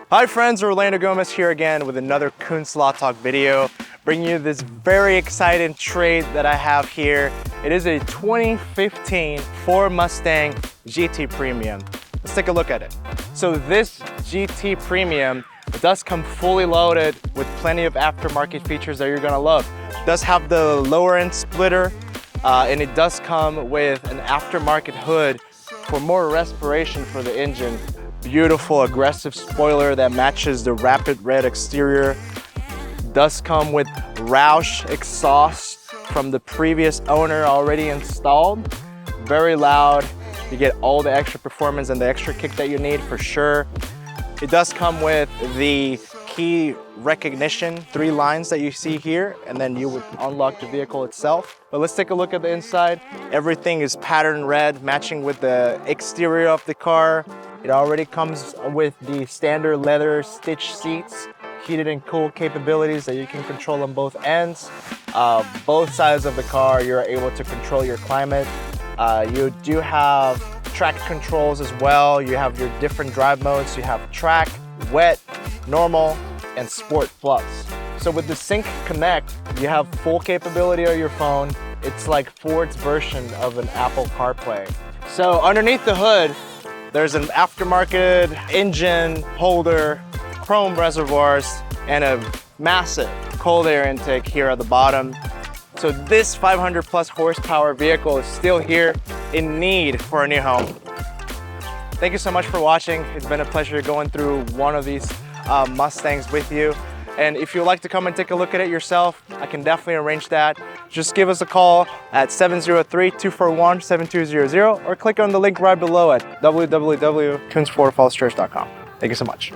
Hi friends, Orlando Gomez here again with another KOONS LOT TALK video, bringing you this very exciting trade that I have here. It is a 2015 Ford Mustang GT Premium. Let's take a look at it. So this GT Premium does come fully loaded with plenty of aftermarket features that you're gonna love. It does have the lower end splitter, and it does come with an aftermarket hood for more respiration for the engine. Beautiful aggressive spoiler that matches the rapid red exterior. Does come with Roush exhaust from the previous owner already installed. Very loud. You get all the extra performance and the extra kick that you need for sure. It does come with the key recognition, 3 lines that you see here, and then you would unlock the vehicle itself. But let's take a look at the inside. Everything is pattern red, matching with the exterior of the car. It already comes with the standard leather stitch seats, heated and cooled capabilities that you can control on both ends. Both sides of the car, you're able to control your climate. You do have track controls as well. You have your different drive modes. You have track, wet, normal, and sport plus. So with the Sync Connect, you have full capability of your phone. It's like Ford's version of an Apple CarPlay. So underneath the hood, there's an aftermarket engine holder, chrome reservoirs, and a massive cold air intake here at the bottom. So this 500 plus horsepower vehicle is still here in need for a new home. Thank you so much for watching. It's been a pleasure going through one of these Mustangs with you. And if you'd like to come and take a look at it yourself, I can definitely arrange that. Just give us a call at 703-241-7200 or click on the link right below at www.koonsfordfallschurch.com. Thank you so much.